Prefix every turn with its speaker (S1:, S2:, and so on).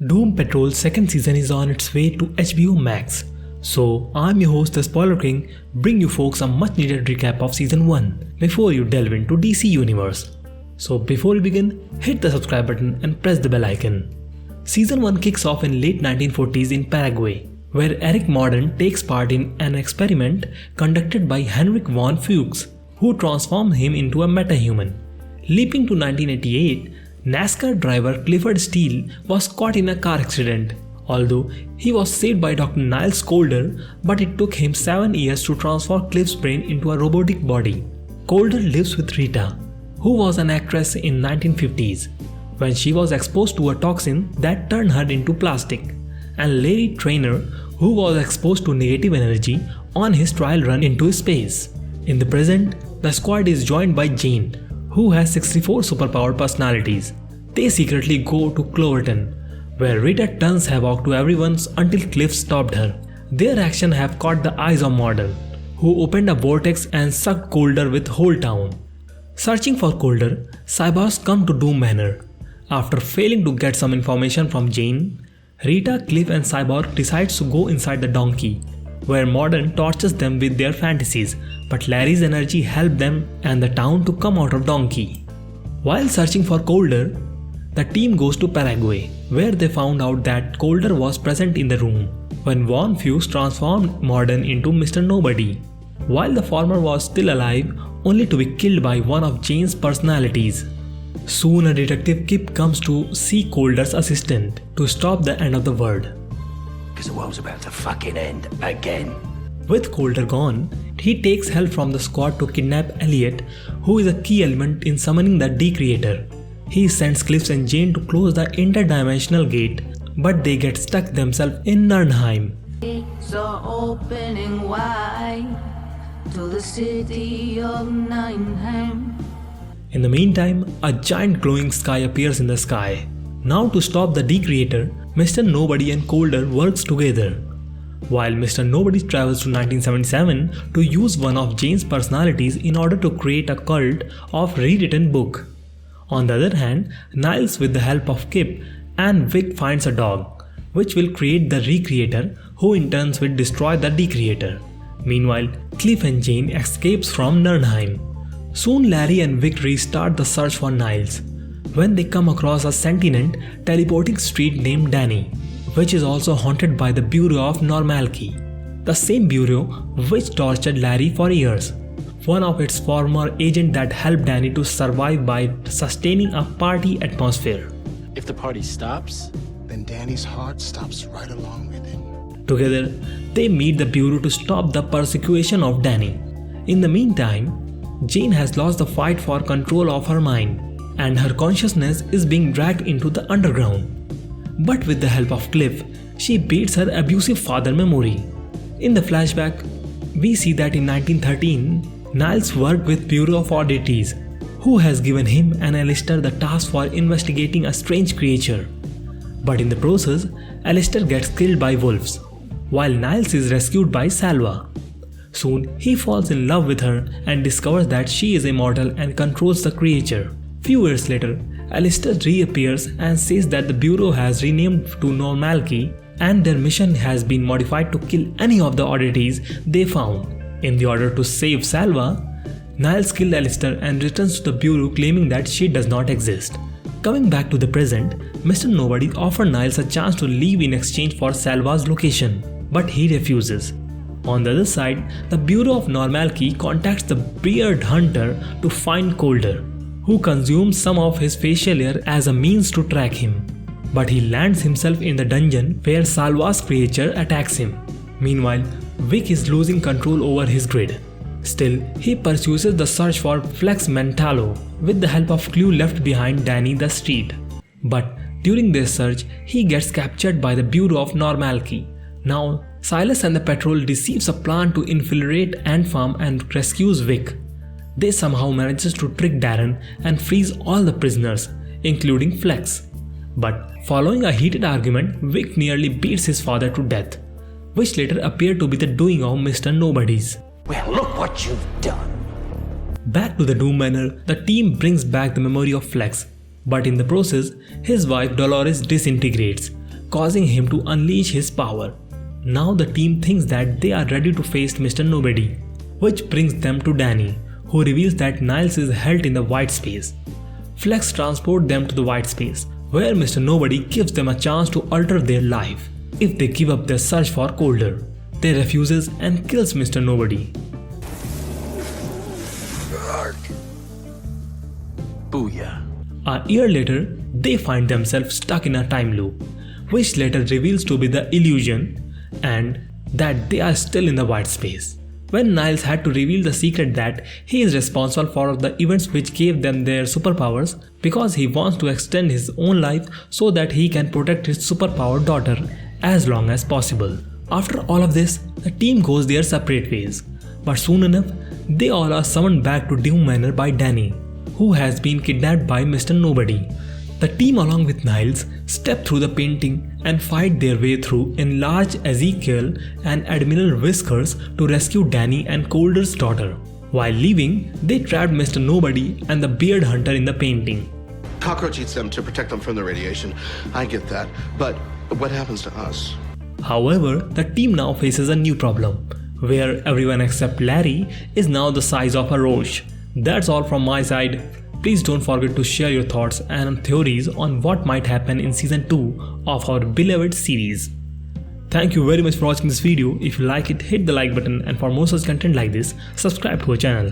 S1: Doom Patrol's second season is on its way to HBO Max. So, I'm your host, the Spoiler King, bring you folks a much needed recap of season 1 before you delve into DC Universe. So before we begin, hit the subscribe button and press the bell icon. Season 1 kicks off in late 1940s in Paraguay, where Eric Morden takes part in an experiment conducted by Henrik von Fuchs, who transforms him into a metahuman. Leaping to 1988, NASCAR driver Clifford Steele was caught in a car accident. Although he was saved by Dr. Niles Calder, but it took him 7 years to transform Cliff's brain into a robotic body. Calder lives with Rita, who was an actress in 1950s, when she was exposed to a toxin that turned her into plastic, and Larry Trainor, who was exposed to negative energy on his trial run into space. In the present, the squad is joined by Jane, who has 64 superpowered personalities. They secretly go to Cloverton, where Rita turns havoc to everyone until Cliff stopped her. Their actions have caught the eyes of Morden, who opened a vortex and sucked Calder with whole town. Searching for Calder, cyborgs come to Doom Manor. After failing to get some information from Jane, Rita, Cliff and Cyborg decides to go inside the donkey, where Morden tortures them with their fantasies, but Larry's energy helped them and the town to come out of donkey. While searching for Calder, the team goes to Paraguay, where they found out that Calder was present in the room when Von Fuchs transformed Morden into Mr. Nobody, while the former was still alive, only to be killed by one of Jane's personalities. Soon a detective Kip comes to see Calder's assistant to stop the end of the world.
S2: Because the world's about to fucking end again.
S1: With Calder gone, he takes help from the squad to kidnap Elliot, who is a key element in summoning the D-Creator. He sends Cliff and Jane to close the interdimensional gate, but they get stuck themselves in Nurnheim.
S3: Gates are opening wide to the city of Nurnheim.
S1: In the meantime, a giant glowing sky appears in the sky. Now to stop the D-Creator, Mr. Nobody and Calder works together. While Mr. Nobody travels to 1977 to use one of Jane's personalities in order to create a cult of rewritten book. On the other hand, Niles, with the help of Kip and Vic, finds a dog, which will create the Recreator, who in turn will destroy the D-Creator. Meanwhile, Cliff and Jane escapes from Nurnheim. Soon Larry and Vic restart the search for Niles, when they come across a sentient teleporting street named Danny, which is also haunted by the Bureau of Normalcy, the same bureau which tortured Larry for years. One of its former agents that helped Danny to survive by sustaining a party atmosphere.
S4: If the party stops,
S5: then Danny's heart stops right along with it.
S1: Together, they meet the Bureau to stop the persecution of Danny. In the meantime, Jane has lost the fight for control of her mind, and her consciousness is being dragged into the underground. But with the help of Cliff, she beats her abusive father memory. In the flashback, we see that in 1913, Niles worked with Bureau of Oddities, who has given him and Alistair the task for investigating a strange creature. But in the process, Alistair gets killed by wolves, while Niles is rescued by Salva. Soon, he falls in love with her and discovers that she is immortal and controls the creature. Few years later, Alistair reappears and says that the Bureau has renamed to Normalcy and their mission has been modified to kill any of the oddities they found. In the order to save Salva, Niles kills Alistair and returns to the Bureau claiming that she does not exist. Coming back to the present, Mr. Nobody offers Niles a chance to leave in exchange for Salva's location, but he refuses. On the other side, the Bureau of Normalcy contacts the Beard Hunter to find Calder, who consumes some of his facial hair as a means to track him. But he lands himself in the dungeon where Salva's creature attacks him. Meanwhile, Vic is losing control over his grid. Still, he pursues the search for Flex Mentalo with the help of clue left behind Danny the Street. But during this search, he gets captured by the Bureau of Normalcy. Now, Silas and the patrol receives a plan to infiltrate Ant Farm and rescues Vic. They somehow manages to trick Darren and freeze all the prisoners, including Flex. But following a heated argument, Vic nearly beats his father to death, which later appeared to be the doing of Mr. Nobody's.
S2: Well, look what you've done.
S1: Back to the Doom Manor, the team brings back the memory of Flex, but in the process, his wife Dolores disintegrates, causing him to unleash his power. Now the team thinks that they are ready to face Mr. Nobody, which brings them to Danny, who reveals that Niles is held in the white space. Flex transports them to the white space, where Mr. Nobody gives them a chance to alter their life if they give up their search for Colder. They refuses and kills Mr. Nobody.
S4: Booyah.
S1: A year later, they find themselves stuck in a time loop, which later reveals to be the illusion and that they are still in the white space. When Niles had to reveal the secret that he is responsible for the events which gave them their superpowers because he wants to extend his own life so that he can protect his superpowered daughter as long as possible. After all of this, the team goes their separate ways, but soon enough, they all are summoned back to Doom Manor by Danny, who has been kidnapped by Mr. Nobody. The team along with Niles step through the painting and fight their way through enlarged Ezekiel and Admiral Whiskers to rescue Danny and Colder's daughter. While leaving, they trapped Mr. Nobody and the Beard Hunter in the painting.
S5: Cockroach eats them to protect them from the radiation. I get that. But what happens to us?
S1: However, the team now faces a new problem, where everyone except Larry is now the size of a roach. That's all from my side. Please don't forget to share your thoughts and theories on what might happen in season 2 of our beloved series. Thank you very much for watching this video. If you like it, hit the like button, and for more such content like this, subscribe to our channel.